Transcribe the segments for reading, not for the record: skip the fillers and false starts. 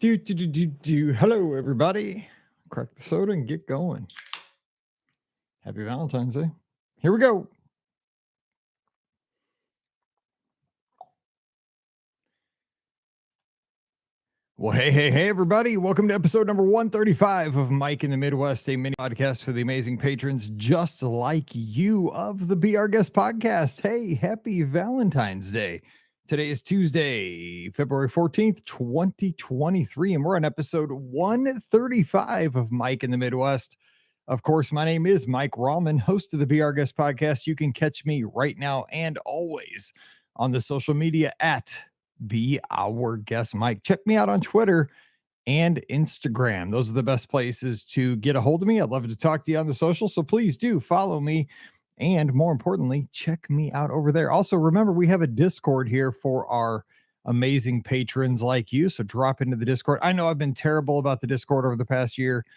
Hello, everybody. Crack the soda and get going. Happy Valentine's Day. Here we go. Well, hey, everybody. Welcome to episode number 135 of Mike in the Midwest, a mini podcast for the amazing patrons just like you of the Be Our Guest podcast. Hey, happy Valentine's Day. Today is Tuesday, February 14th, 2023, and we're on episode 135 of Mike in the Midwest. Of course, my name is Mike Rallman, host of the Be Our Guest podcast. You can catch me right now and always on the social media at Be Our Guest Mike. Check me out on Twitter and Instagram. Those are the best places to get a hold of me. I'd love to talk to you on the social, so please do follow me. And more importantly, check me out over there. Also, remember, we have a Discord here for our amazing patrons like you. So drop into the Discord. I know I've been terrible about the Discord over the past year.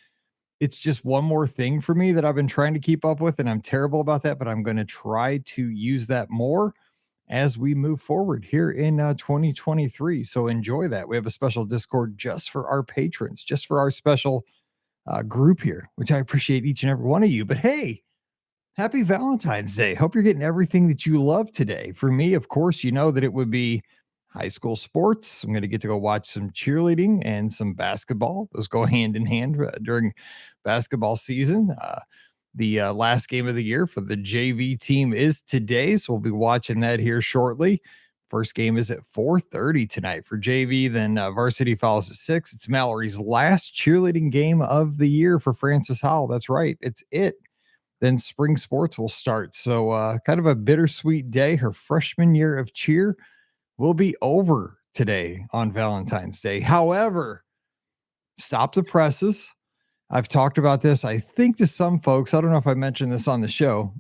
It's just one more thing for me that I've been trying to keep up with, and I'm terrible about that, but I'm going to try to use that more as we move forward here in 2023. So enjoy that. We have a special Discord just for our patrons, just for our special group here, which I appreciate each and every one of you. But hey, happy Valentine's Day. Hope you're getting everything that you love today. For me, of course, you know that it would be high school sports. I'm going to get to go watch some cheerleading and some basketball. Those go hand in hand during basketball season. The last game of the year for the JV team is today, so we'll be watching that here shortly. First game is at 4:30 tonight for JV, then varsity follows at 6. It's Mallory's last cheerleading game of the year for Francis Howell. That's right. It's it. Then spring sports will start. So kind of a bittersweet day. Her freshman year of cheer will be over today on Valentine's Day. However, stop the presses. I've talked about this, I think, to some folks. I don't know if I mentioned this on the show,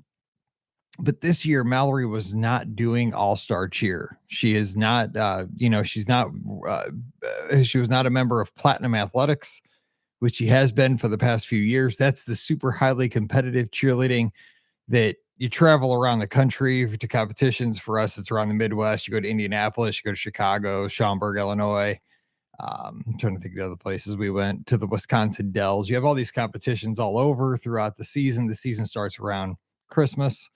but this year Mallory was not doing all-star cheer. She is not, she was not a member of Platinum Athletics, which she has been for the past few years. That's the super highly competitive cheerleading that you travel around the country to competitions. For us, it's around the Midwest. You go to Indianapolis, you go to Chicago, Schaumburg, Illinois. I'm trying to think of the other places we went to, the Wisconsin Dells. You have all these competitions all over throughout the season. The season starts around Christmas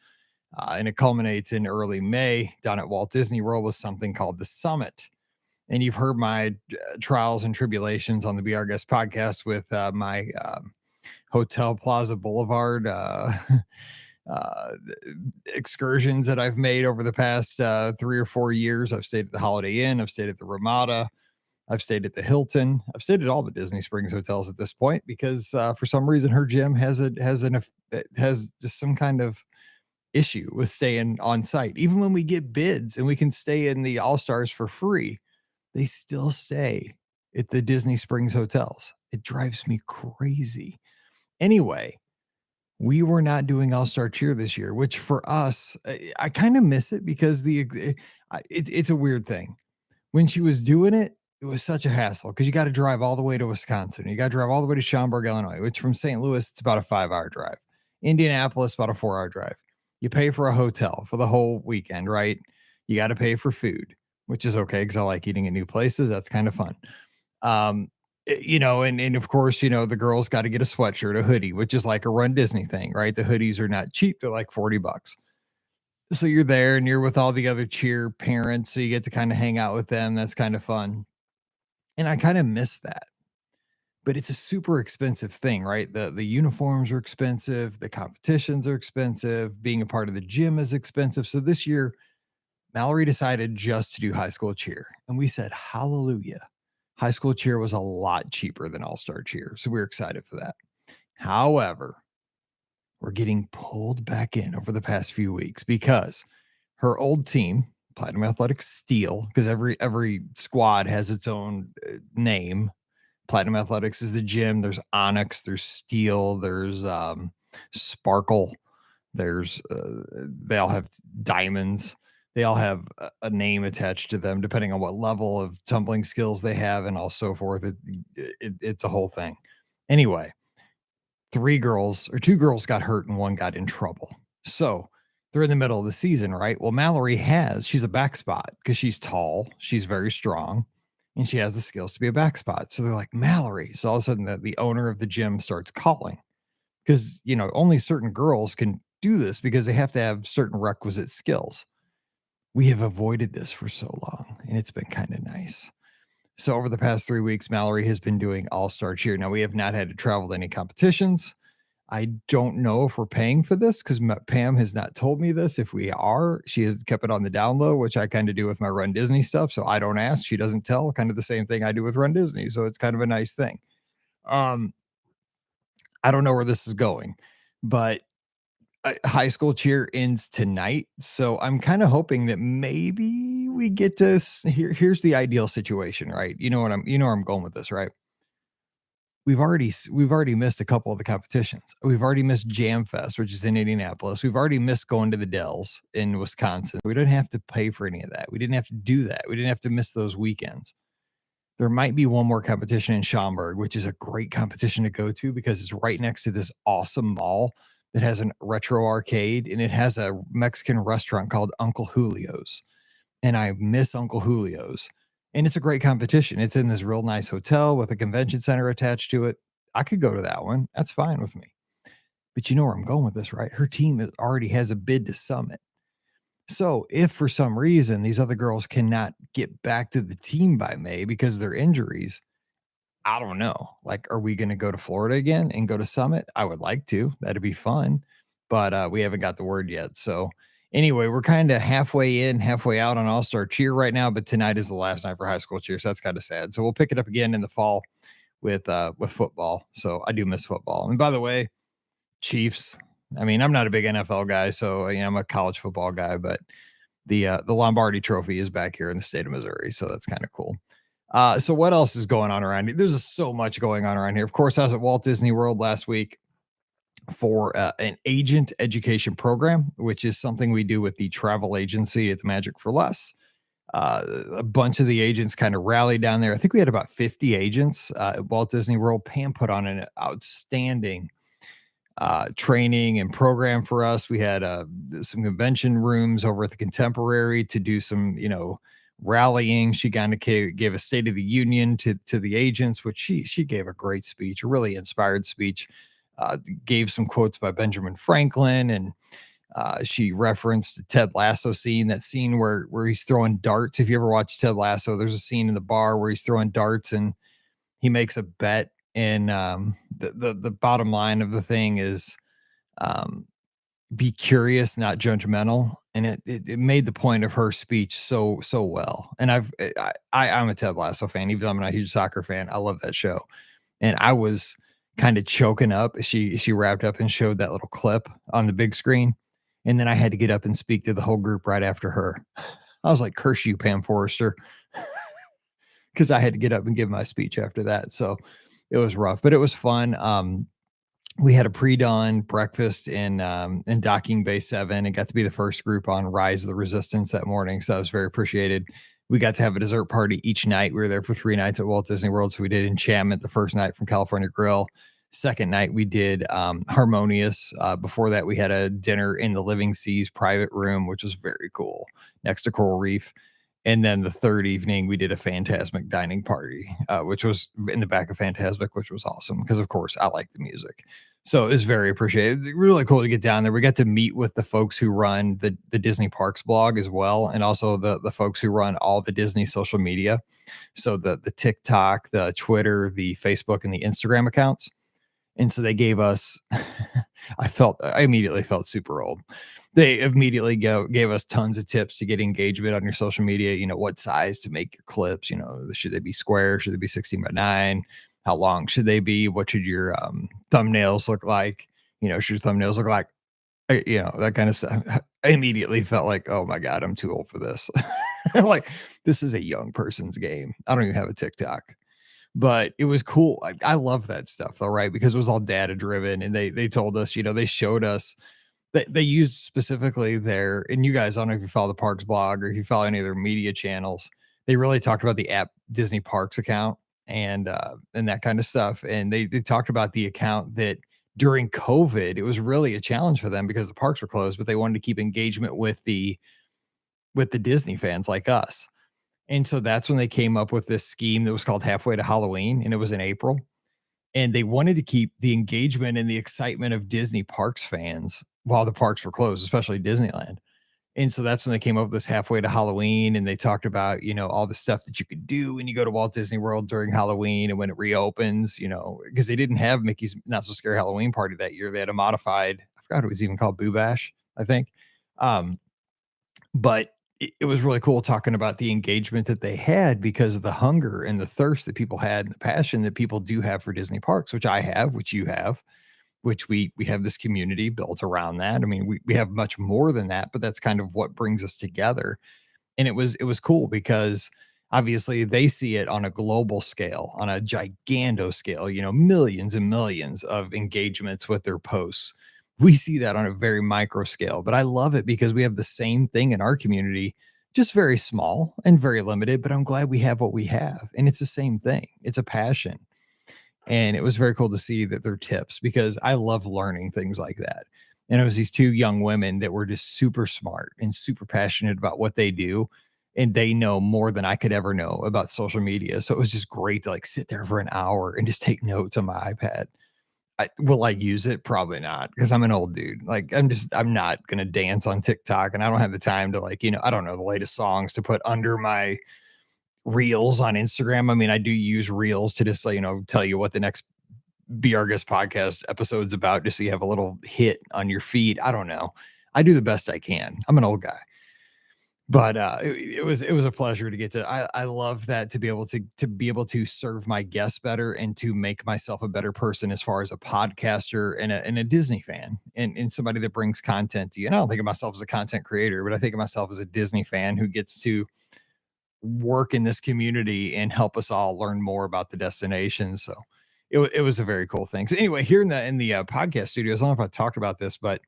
and it culminates in early May down at Walt Disney World with something called the Summit. And you've heard my trials and tribulations on the Be Our Guest podcast with my Hotel Plaza Boulevard excursions that I've made over the past 3 or 4 years. I've stayed at the Holiday Inn. I've stayed at the Ramada. I've stayed at the Hilton. I've stayed at all the Disney Springs hotels at this point because for some reason her gym has just some kind of issue with staying on site. Even when we get bids and we can stay in the All-Stars for free, they still stay at the Disney Springs hotels. It drives me crazy. Anyway, we were not doing All-Star cheer this year, which for us, I kind of miss it because it's a weird thing. When she was doing it, it was such a hassle because you got to drive all the way to Wisconsin. You got to drive all the way to Schaumburg, Illinois, which from St. Louis, it's about a 5-hour drive. Indianapolis, about a 4-hour drive. You pay for a hotel for the whole weekend, right? You got to pay for food, which is okay because I like eating at new places. That's kind of fun. And of course, the girls got to get a sweatshirt, a hoodie, which is like a Run Disney thing, right? The hoodies are not cheap. They're like $40. So you're there and you're with all the other cheer parents. So you get to kind of hang out with them. That's kind of fun. And I kind of miss that. But it's a super expensive thing, right? The uniforms are expensive. The competitions are expensive. Being a part of the gym is expensive. So this year, Mallory decided just to do high school cheer. And we said, hallelujah. High school cheer was a lot cheaper than all-star cheer. So we're excited for that. However, we're getting pulled back in over the past few weeks because her old team, Platinum Athletics Steel, because every squad has its own name. Platinum Athletics is the gym. There's Onyx, there's Steel, there's Sparkle. There's they all have diamonds. They all have a name attached to them, depending on what level of tumbling skills they have and all so forth. It's a whole thing. Anyway, 2 girls got hurt and 1 got in trouble. So they're in the middle of the season, right? Well, Mallory she's a back spot because she's tall. She's very strong. and she has the skills to be a back spot. So they're like, Mallory. So all of a sudden the owner of the gym starts calling because, only certain girls can do this because they have to have certain requisite skills. We have avoided this for so long, and it's been kind of nice. So over the past 3 weeks, Mallory has been doing all-star cheer. Now we have not had to travel to any competitions. I don't know if we're paying for this because Pam has not told me this. If we are, she has kept it on the down low, which I kind of do with my Run Disney stuff. So I don't ask. She doesn't tell. Kind of the same thing I do with Run Disney. So it's kind of a nice thing. Um, I don't know where this is going, but high school cheer ends tonight. So I'm kind of hoping that maybe we get to here's the ideal situation, right? You know where I'm going with this, right? We've already missed a couple of the competitions. We've already missed Jam Fest, which is in Indianapolis. We've already missed going to the Dells in Wisconsin. We didn't have to pay for any of that. We didn't have to do that. We didn't have to miss those weekends. There might be one more competition in Schaumburg, which is a great competition to go to because it's right next to this awesome mall that has a retro arcade and it has a Mexican restaurant called Uncle Julio's. And I miss Uncle Julio's. And it's a great competition. It's in this real nice hotel with a convention center attached to it. I could go to that one. That's fine with me. But you know where I'm going with this, right? Her team already has a bid to Summit. So if for some reason these other girls cannot get back to the team by May because of their injuries, I don't know. Like, are we going to go to Florida again and go to Summit? I would like to. That'd be fun. But we haven't got the word yet. So anyway, we're kind of halfway in, halfway out on All Star Cheer right now. But tonight is the last night for high school cheer, so that's kind of sad. So we'll pick it up again in the fall with football. So I do miss football. And by the way, Chiefs. I mean, I'm not a big NFL guy, so I'm a college football guy. But the Lombardi Trophy is back here in the state of Missouri, so that's kind of cool. So what else is going on around here? There's so much going on around here. Of course, I was at Walt Disney World last week for an agent education program, which is something we do with the travel agency at the Magic for Less. A bunch of the agents kind of rallied down there. I think we had about 50 agents at Walt Disney World. Pam put on an outstanding training and program for us. We had some convention rooms over at the Contemporary to do some, rallying. She kind of gave a State of the Union to the agents, which she gave a great speech, a really inspired speech. Gave some quotes by Benjamin Franklin, and she referenced the Ted Lasso scene, that scene where he's throwing darts. If you ever watch Ted Lasso, there's a scene in the bar where he's throwing darts and he makes a bet. And the bottom line of the thing is be curious, not judgmental. And it made the point of her speech so well. And I'm a Ted Lasso fan, even though I'm not a huge soccer fan. I love that show. And I was kind of choking up. She wrapped up and showed that little clip on the big screen. And then I had to get up and speak to the whole group right after her. I was like, curse you, Pam Forrester. Because I had to get up and give my speech after that. So it was rough, but it was fun. We had a pre-dawn breakfast in Docking Bay 7 and got to be the first group on Rise of the Resistance that morning. So that was very appreciated. We got to have a dessert party each night. We were there for 3 nights at Walt Disney World. So we did Enchantment the first night from California Grill. Second night, we did Harmonious. Before that, we had a dinner in the Living Seas private room, which was very cool, next to Coral Reef. And then the third evening, we did a Fantasmic dining party, which was in the back of Fantasmic, which was awesome because, of course, I like the music. So it was very appreciated. It's really cool to get down there. We got to meet with the folks who run the Disney Parks blog as well, and also the folks who run all the Disney social media. So the TikTok, the Twitter, the Facebook, and the Instagram accounts. And so they gave us, I immediately felt super old. They immediately gave us tons of tips to get engagement on your social media. What size to make your clips, should they be square? Should they be 16 by 9? How long should they be? What should your thumbnails look like? Should your thumbnails look like, that kind of stuff. I immediately felt like, oh my God, I'm too old for this. Like, this is a young person's game. I don't even have a TikTok. But it was cool. I love that stuff though, right? Because it was all data driven, and they told us, they showed us that they used specifically there. And you guys, I don't know if you follow the Parks blog or if you follow any of their media channels. They really talked about the app Disney Parks account and that kind of stuff. And they talked about the account that during COVID, it was really a challenge for them because the parks were closed, but they wanted to keep engagement with the Disney fans like us. And so that's when they came up with this scheme that was called Halfway to Halloween, and it was in April. And they wanted to keep the engagement and the excitement of Disney parks fans while the parks were closed, especially Disneyland. And so that's when they came up with this Halfway to Halloween, and they talked about, all the stuff that you could do when you go to Walt Disney World during Halloween and when it reopens, because they didn't have Mickey's Not So Scary Halloween Party that year. They had a modified, I forgot it was even called Boo Bash, I think. But it was really cool talking about the engagement that they had because of the hunger and the thirst that people had and the passion that people do have for Disney parks, which I have, which you have, which we have this community built around that. I mean, we have much more than that, but that's kind of what brings us together. And it was cool because obviously they see it on a global scale, on a gigando scale, millions and millions of engagements with their posts. We see that on a very micro scale, but I love it because we have the same thing in our community, just very small and very limited, but I'm glad we have what we have. And it's the same thing. It's a passion. And it was very cool to see that their tips because I love learning things like that. And it was these two young women that were just super smart and super passionate about what they do. And they know more than I could ever know about social media. So it was just great to like sit there for an hour and just take notes on my iPad. Will I use it? Probably not because I'm an old dude. Like I'm not going to dance on TikTok and I don't have the time to like, I don't know the latest songs to put under my reels on Instagram. I mean, I do use reels to just, tell you what the next Be Our Guest podcast episode's about, just so you have a little hit on your feed. I don't know. I do the best I can. I'm an old guy. But it was a pleasure to get to. I love that to be able to serve my guests better and to make myself a better person as far as a podcaster and a Disney fan and somebody that brings content to you. And I don't think of myself as a content creator, but I think of myself as a Disney fan who gets to work in this community and help us all learn more about the destination. So it was a very cool thing. So anyway, here in the podcast studios, I don't know if I talked about this, but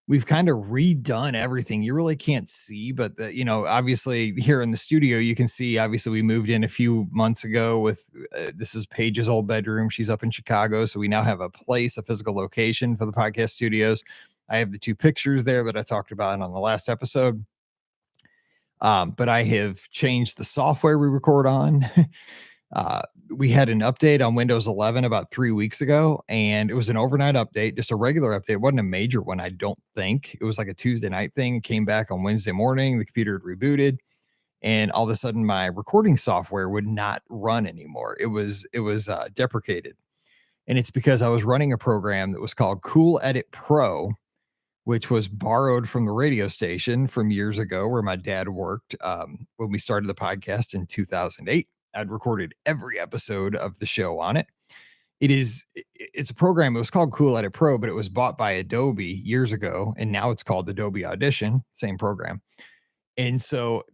we've kind of redone everything. You really can't see, but obviously here in the studio, you can see, obviously we moved in a few months ago with, this is Paige's old bedroom. She's up in Chicago. So we now have a physical location for the podcast studios. I have the two pictures there that I talked about on the last episode. But I have changed the software we record on. We had an update on Windows 11 about 3 weeks ago, and it was an overnight update, just a regular update. It wasn't a major one, I don't think. It was like a Tuesday night thing. It came back on Wednesday morning. The computer had rebooted, and all of a sudden, my recording software would not run anymore. It was deprecated, and it's because I was running a program that was called Cool Edit Pro, which was borrowed from the radio station from years ago where my dad worked when we started the podcast in 2008. I'd recorded every episode of the show on it. It's a program. It was called Cool Edit Pro, but it was bought by Adobe years ago, and now it's called Adobe Audition, same program. And so,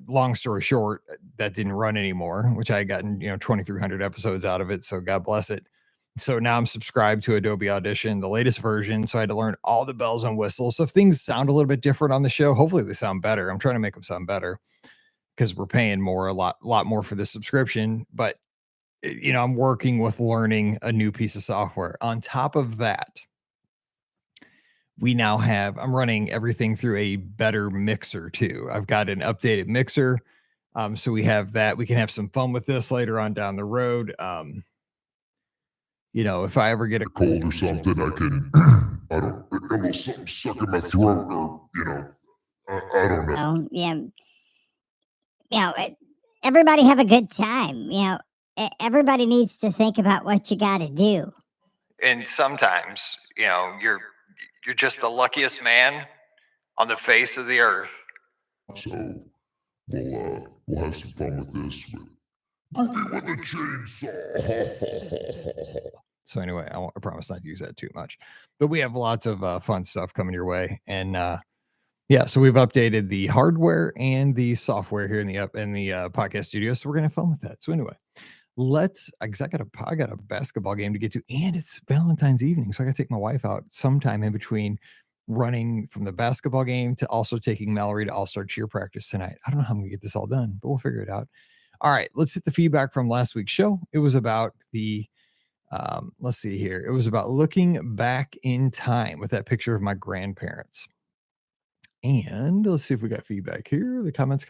long story short, that didn't run anymore, which I had gotten 2,300 episodes out of it. So God bless it. So now I'm subscribed to Adobe Audition, the latest version. So I had to learn all the bells and whistles. So if things sound a little bit different on the show, hopefully they sound better. I'm trying to make them sound better because we're paying a lot more for the subscription. But I'm working with learning a new piece of software. On top of that, I'm running everything through a better mixer too. I've got an updated mixer. So we have that. We can have some fun with this later on down the road. If I ever get a cold or something, I can, I don't, a little something stuck in my throat, or, I don't know. Oh, everybody have a good time. Everybody needs to think about what you got to do. And sometimes, you're just the luckiest man on the face of the earth. So we'll have some fun with this. Goofy with the chainsaw. So anyway, I promise not to use that too much, but we have lots of fun stuff coming your way. And so we've updated the hardware and the software here in the podcast studio. So we're going to have fun with that. So anyway, I got a basketball game to get to, and it's Valentine's evening. So I got to take my wife out sometime in between running from the basketball game to also taking Mallory to all-star cheer practice tonight. I don't know how I'm going to get this all done, but we'll figure it out. All right, let's hit the feedback from last week's show. It was about let's see here. It was about looking back in time with that picture of my grandparents. And let's see if we got feedback here. The comments.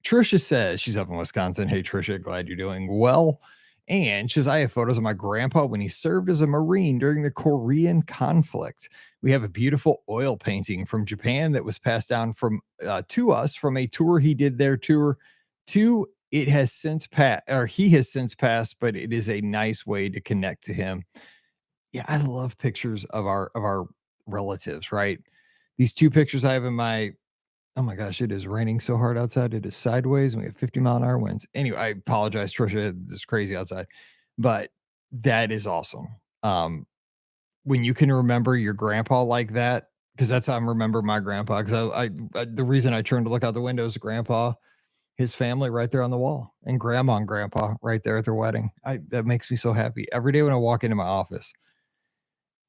Trisha says she's up in Wisconsin. Hey, Trisha, glad you're doing well. And she says, I have photos of my grandpa when he served as a Marine during the Korean conflict. We have a beautiful oil painting from Japan that was passed down from to us from a tour he did there. It has since passed, or he has since passed, but it is a nice way to connect to him. Yeah, I love pictures of our relatives, right? These two pictures I have in my oh my gosh, it is raining so hard outside. It is sideways and we have 50-mile-an-hour winds. Anyway, I apologize, Trisha. It's crazy outside, but that is awesome. When you can remember your grandpa like that, because that's how I remember my grandpa. Because the reason I turned to look out the window is grandpa, his family right there on the wall, and grandma and grandpa right there at their wedding. That makes me so happy every day when I walk into my office.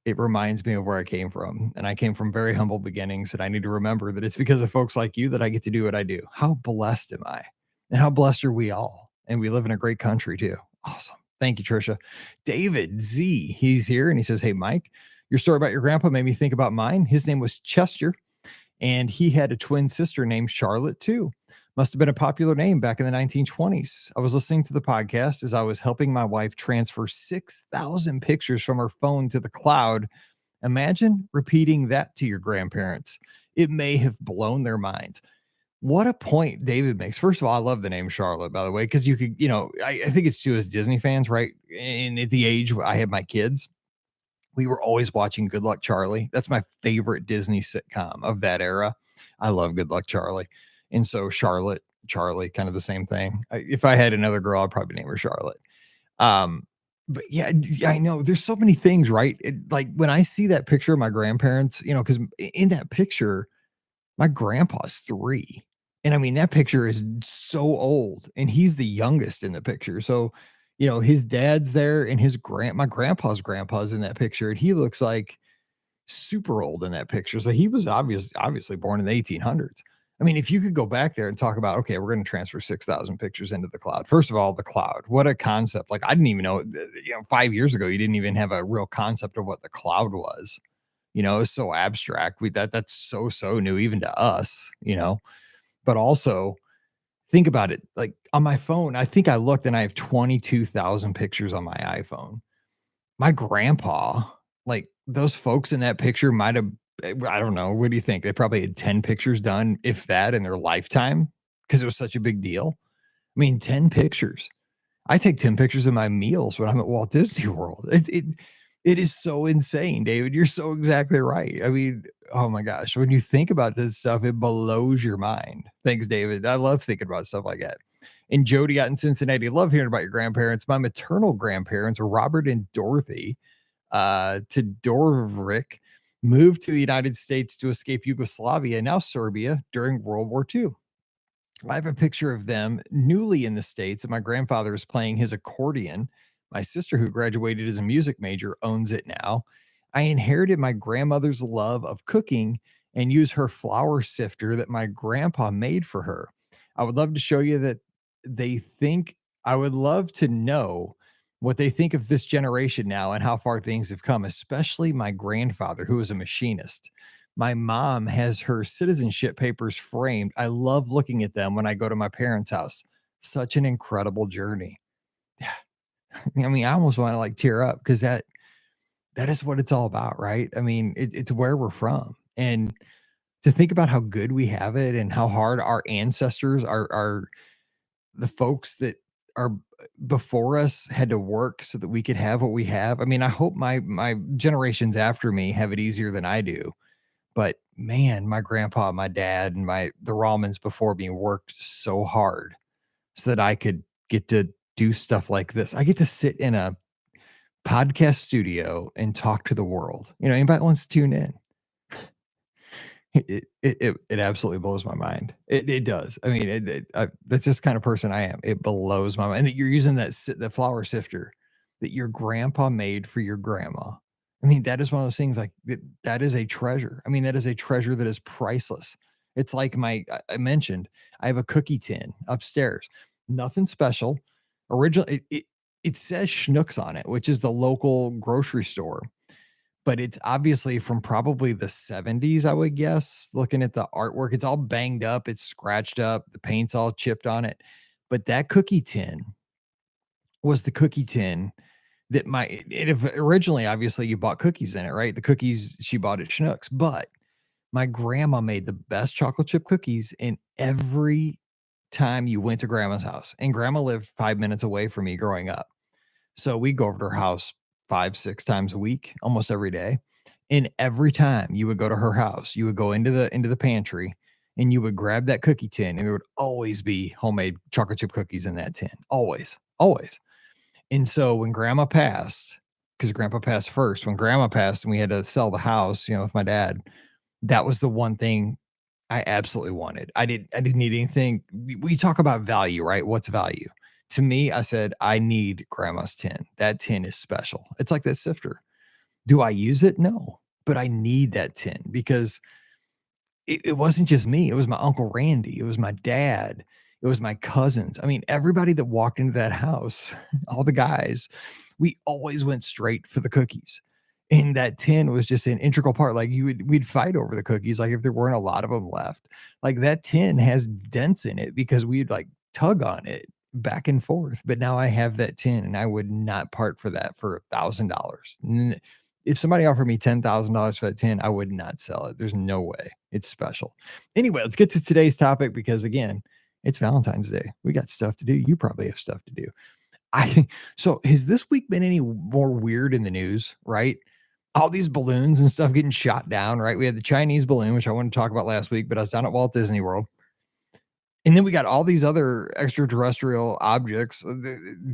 It reminds me of where I came from. And I came from very humble beginnings. And I need to remember that it's because of folks like you that I get to do what I do. How blessed am I? And how blessed are we all? And we live in a great country too. Awesome. Thank you, Trisha. David Z, he's here and he says, hey, Mike, your story about your grandpa made me think about mine. His name was Chester, and he had a twin sister named Charlotte too. Must have been a popular name back in the 1920s. I was listening to the podcast as I was helping my wife transfer 6,000 pictures from her phone to the cloud. Imagine repeating that to your grandparents. It may have blown their minds. What a point David makes. First of all, I love the name Charlotte, by the way, because you could, I think it's too as Disney fans, right? And at the age where I had my kids, we were always watching Good Luck Charlie. That's my favorite Disney sitcom of that era. I love Good Luck Charlie. And so Charlotte, Charlie, kind of the same thing. If I had another girl, I'd probably name her Charlotte. But yeah, I know there's so many things, right? Like when I see that picture of my grandparents, because in that picture, my grandpa's 3. And I mean, that picture is so old and he's the youngest in the picture. So, his dad's there and my grandpa's in that picture. And he looks like super old in that picture. So he was obviously born in the 1800s. I mean, if you could go back there and talk about, okay, we're going to transfer 6,000 pictures into the cloud. First of all, the cloud, what a concept. Like, I didn't even know, 5 years ago, you didn't even have a real concept of what the cloud was. It's so abstract. That's so new, even to us, but also think about it. Like on my phone, I think I looked and I have 22,000 pictures on my iPhone. My grandpa, like those folks in that picture might have, I don't know. What do you think? They probably had 10 pictures done, if that, in their lifetime because it was such a big deal. I mean, 10 pictures. I take 10 pictures of my meals when I'm at Walt Disney World. It is so insane, David. You're so exactly right. I mean, oh my gosh, when you think about this stuff, it blows your mind. Thanks, David. I love thinking about stuff like that. And Jody out in Cincinnati, love hearing about your grandparents. My maternal grandparents, Robert and Dorothy Todorovic, moved to the United States to escape Yugoslavia, now Serbia, during World War II. I have a picture of them newly in the States, and my grandfather is playing his accordion. My sister, who graduated as a music major, owns it now. I inherited my grandmother's love of cooking and use her flour sifter that my grandpa made for her. I would love to show you that I would love to know what they think of this generation now and how far things have come, especially my grandfather, who was a machinist. My mom has her citizenship papers framed. I love looking at them when I go to my parents' house. Such an incredible journey. I mean, I almost want to like tear up because that is what it's all about, right? I mean, it's where we're from. And to think about how good we have it and how hard our ancestors are the folks that are before us had to work so that we could have what we have. I mean, I hope my generations after me have it easier than I do. But man, my grandpa, my dad, and the Rahmans before me worked so hard so that I could get to do stuff like this. I get to sit in a podcast studio and talk to the world. Anybody that wants to tune in. It absolutely blows my mind. It does. I mean, that's just the kind of person I am. It blows my mind. And that you're using the flour sifter that your grandpa made for your grandma. I mean, that is one of those things like that is a treasure. I mean, that is a treasure that is priceless. It's like I mentioned, I have a cookie tin upstairs. Nothing special. Original. It says Schnucks on it, which is the local grocery store. but it's obviously from probably the 70s, I would guess. Looking at the artwork, it's all banged up, it's scratched up, the paint's all chipped on it. But that cookie tin was the cookie tin that originally, obviously, you bought cookies in it, right? The cookies she bought at Schnucks, but my grandma made the best chocolate chip cookies in every time you went to grandma's house. And grandma lived 5 minutes away from me growing up. So we go over to her house 5, 6 times a week, almost every day. And every time you would go to her house, you would go into the pantry and you would grab that cookie tin, and there would always be homemade chocolate chip cookies in that tin. Always, always. And so when grandma passed, because grandpa passed first, when grandma passed and we had to sell the house, with my dad, that was the one thing I absolutely wanted. I didn't need anything. We talk about value, right? What's value? To me, I said, I need grandma's tin. That tin is special. It's like that sifter. Do I use it? No, but I need that tin because it wasn't just me. It was my Uncle Randy. It was my dad. It was my cousins. I mean, everybody that walked into that house, all the guys, we always went straight for the cookies. And that tin was just an integral part. Like we'd fight over the cookies. Like if there weren't a lot of them left, like that tin has dents in it because we'd like tug on it back and forth. But now I have that tin and I would not part for that for $1,000. If somebody offered me $10,000 for that tin, I would not sell it. There's no way. It's special. Anyway, let's get to today's topic because again, it's Valentine's Day. We got stuff to do. You probably have stuff to do. So has this week been any more weird in the news, right? All these balloons and stuff getting shot down, right? We had the Chinese balloon, which I wanted to talk about last week, but I was down at Walt Disney World. And then we got all these other extraterrestrial objects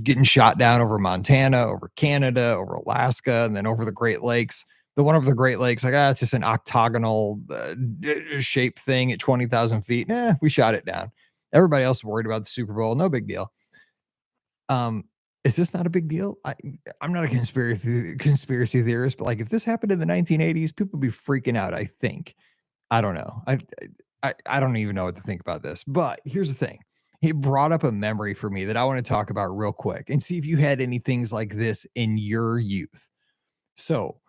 getting shot down over Montana, over Canada, over Alaska, and then over the Great Lakes. The one over the Great Lakes, like, it's just an octagonal shaped thing at 20,000 feet. We shot it down. Everybody else worried about the Super Bowl. No big deal. Is this not a big deal? I'm not a conspiracy theorist, but like if this happened in the 1980s, people would be freaking out, I think. I don't know. I don't even know what to think about this, but here's the thing. It brought up a memory for me that I want to talk about real quick and see if you had any things like this in your youth. So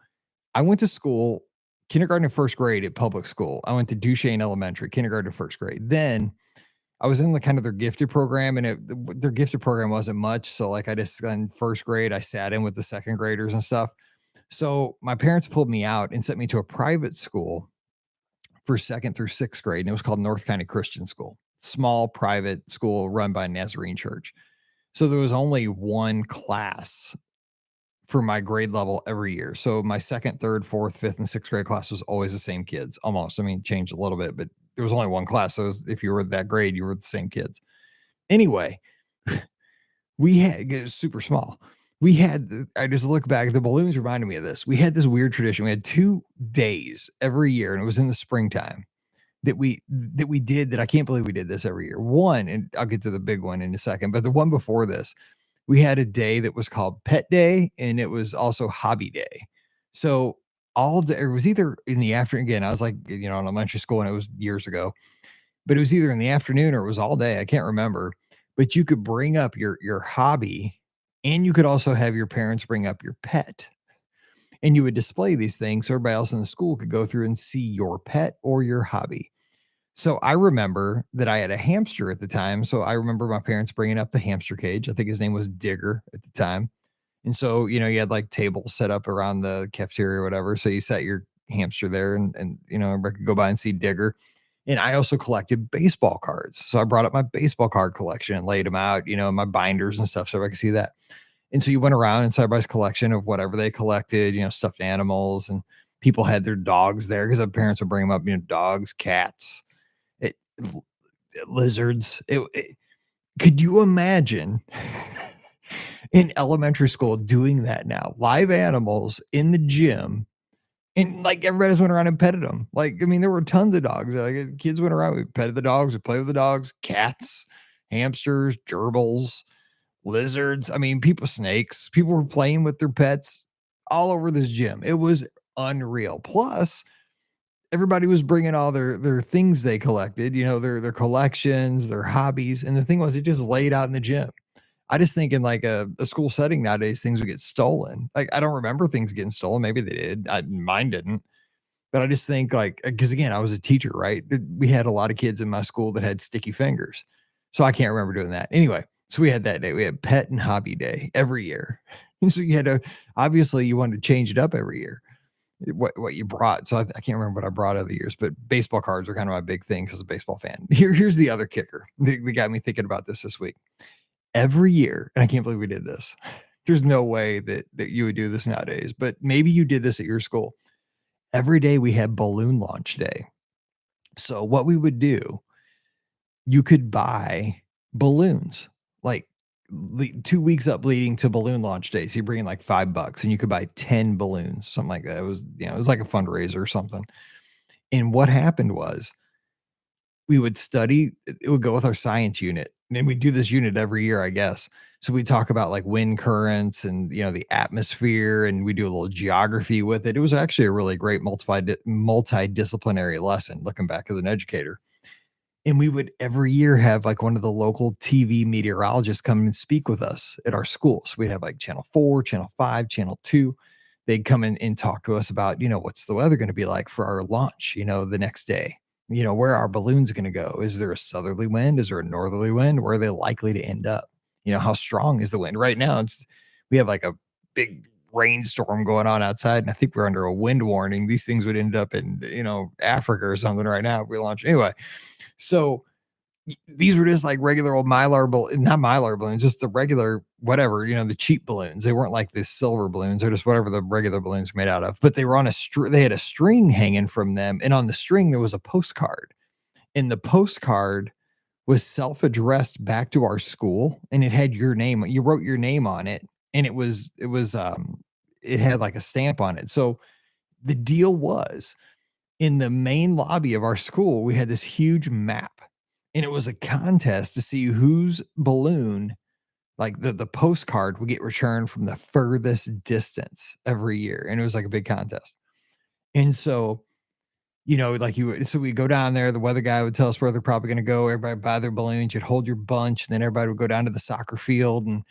I went to school, kindergarten and first grade at public school. I went to Duchesne Elementary, kindergarten and first grade. Then I was in the kind of their gifted program, and their gifted program wasn't much. So like I just in first grade, I sat in with the second graders and stuff. So my parents pulled me out and sent me to a private school for second through sixth grade. And it was called North County Christian School, small private school run by a Nazarene church. So there was only one class for my grade level every year. So my second, third, fourth, fifth, and sixth grade class was always the same kids, almost. I mean, changed a little bit, but there was only one class. So if you were that grade, you were the same kids. Anyway, it was super small. I just look back, the balloons reminded me of this. We had this weird tradition. We had 2 days every year, and it was in the springtime that we did that. I can't believe we did this every year. One, and I'll get to the big one in a second, but the one before this, we had a day that was called Pet Day, and it was also Hobby Day. So it was either in the afternoon. Again, I was like, in elementary school, and it was years ago, but it was either in the afternoon or it was all day. I can't remember, but you could bring up your hobby, and you could also have your parents bring up your pet, and you would display these things so everybody else in the school could go through and see your pet or your hobby. So I remember that I had a hamster at the time. So I remember my parents bringing up the hamster cage. I think his name was Digger at the time. And so, you had like tables set up around the cafeteria or whatever. So you set your hamster there and everybody could go by and see Digger. And I also collected baseball cards. So I brought up my baseball card collection and laid them out, in my binders and stuff so everybody could see that. And so you went around and saw everybody's collection of whatever they collected, stuffed animals, and people had their dogs there because their parents would bring them up, dogs, cats, lizards. Could you imagine in elementary school doing that now? Live animals in the gym. And like everybody just went around and petted them. Like, I mean, there were tons of dogs. Like kids went around, we petted the dogs, we played with the dogs, cats, hamsters, gerbils, lizards. I mean, snakes. People were playing with their pets all over this gym. It was unreal. Plus, everybody was bringing all their things they collected, their collections, their hobbies. And the thing was, it just laid out in the gym. I just think in like a school setting nowadays, things would get stolen. Like I don't remember things getting stolen. Maybe they did. Mine didn't. But I just think like, because again, I was a teacher, right? We had a lot of kids in my school that had sticky fingers. So I can't remember doing that. Anyway, so we had that day. We had pet and hobby day every year. And so you had to, obviously you wanted to change it up every year, what you brought. So I can't remember what I brought other years, but baseball cards were kind of my big thing because I'm a baseball fan. Here's the other kicker that got me thinking about this week. Every year, and I can't believe we did this. There's no way that you would do this nowadays, but maybe you did this at your school. Every day we had balloon launch day. So what we would do, you could buy balloons like 2 weeks up leading to balloon launch day. So you bring in like $5 and you could buy 10 balloons, something like that. It was, it was like a fundraiser or something. And what happened was we would study, it would go with our science unit. And we do this unit every year, I guess. So we talk about like wind currents and the atmosphere, and we do a little geography with it. It was actually a really great multidisciplinary lesson looking back as an educator. And we would every year have like one of the local TV meteorologists come and speak with us at our school. So we'd have like channel 4, channel 5, channel 2. They'd come in and talk to us about, what's the weather going to be like for our launch, the next day. Where are balloons going to go? Is there a southerly wind? Is there a northerly wind? Where are they likely to end up? How strong is the wind? Right now, we have like a big rainstorm going on outside, and I think we're under a wind warning. These things would end up in, Africa or something right now if we launch. Anyway, so these were just like regular old not Mylar balloons, just the regular, whatever, the cheap balloons. They weren't like the silver balloons. They're just whatever the regular balloons were made out of, but they were on they had a string hanging from them. And on the string, there was a postcard, and the postcard was self-addressed back to our school, and it had your name. You wrote your name on it, and it had like a stamp on it. So the deal was, in the main lobby of our school, we had this huge map, and it was a contest to see whose balloon, like the postcard, would get returned from the furthest distance every year. And it was like a big contest. And so, so we go down there, the weather guy would tell us where they're probably going to go. Everybody buy their balloons, you'd hold your bunch, and then everybody would go down to the soccer field, and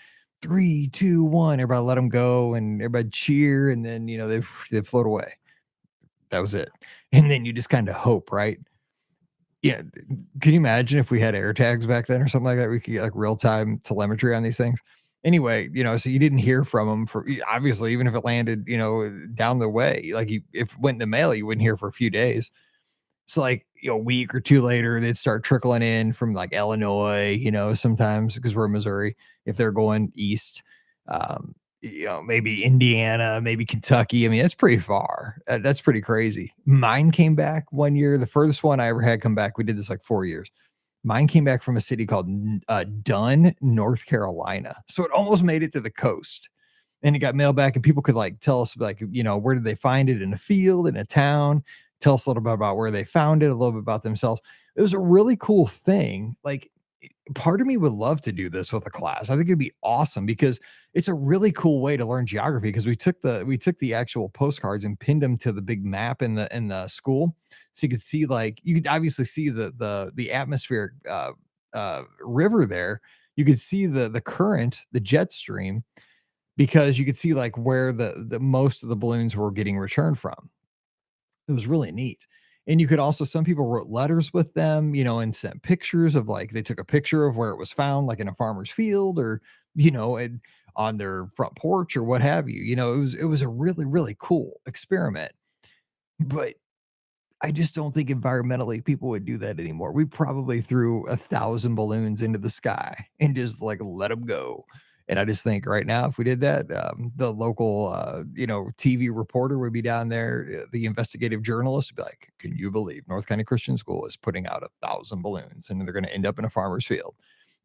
3, 2, 1, everybody let them go, and everybody cheer. And then, they float away. That was it. And then you just kind of hope, right? Yeah. Can you imagine if we had air tags back then or something like that? We could get like real time telemetry on these things. Anyway, so you didn't hear from them for, obviously, even if it landed, down the way, like if it went in the mail, you wouldn't hear for a few days. So like, a week or two later, they'd start trickling in from like Illinois, sometimes because we're in Missouri, if they're going east. Maybe Indiana, maybe Kentucky. I mean, that's pretty far. That's pretty crazy. Mine came back one year. The furthest one I ever had come back, we did this like 4 years. Mine came back from a city called Dunn, North Carolina. So it almost made it to the coast. And it got mailed back, and people could like tell us like, where did they find it, in a field, in a town, tell us a little bit about where they found it, a little bit about themselves. It was a really cool thing. Like, part of me would love to do this with a class. I think it'd be awesome because it's a really cool way to learn geography, because we took the actual postcards and pinned them to the big map in the school. So you could see, like, you could obviously see the atmospheric river there. You could see the current, the jet stream, because you could see like where the most of the balloons were getting returned from. It was really neat. And you could also, some people wrote letters with them, and sent pictures of, like, they took a picture of where it was found, like in a farmer's field, or, and on their front porch or what have you. It was a really, really cool experiment. But I just don't think environmentally people would do that anymore. We probably threw 1,000 balloons into the sky and just like let them go. And I just think right now, if we did that, the local, TV reporter would be down there. The investigative journalist would be like, "Can you believe North County Christian School is putting out 1,000 balloons and they're going to end up in a farmer's field?"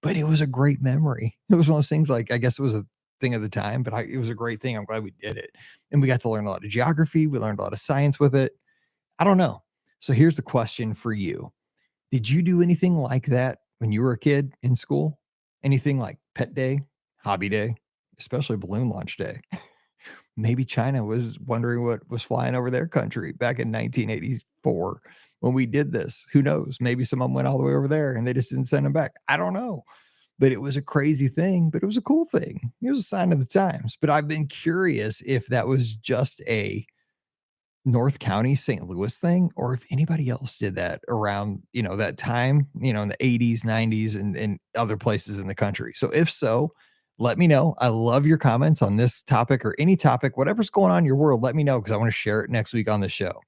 But it was a great memory. It was one of those things, like, I guess it was a thing of the time, but it was a great thing. I'm glad we did it. And we got to learn a lot of geography. We learned a lot of science with it. I don't know. So here's the question for you. Did you do anything like that when you were a kid in school? Anything like pet day, hobby day, especially balloon launch day? Maybe China was wondering what was flying over their country back in 1984 when we did this. Who knows? Maybe someone went all the way over there and they just didn't send them back. I don't know. but it was a crazy thing, but it was a cool thing. It was a sign of the times. But I've been curious if that was just a North County, St. Louis thing, or if anybody else did that around, that time, in the 80s, 90s, and other places in the country. So if so, let me know. I love your comments on this topic or any topic, whatever's going on in your world. Let me know because I want to share it next week on the show.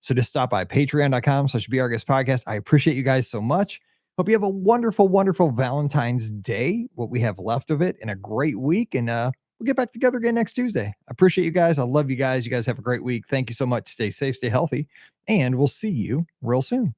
So just stop by patreon.com/BRGuest podcast. I appreciate you guys so much. Hope you have a wonderful, wonderful Valentine's Day, what we have left of it, and a great week. And we'll get back together again next Tuesday. I appreciate you guys. I love you guys. You guys have a great week. Thank you so much. Stay safe, stay healthy, and we'll see you real soon.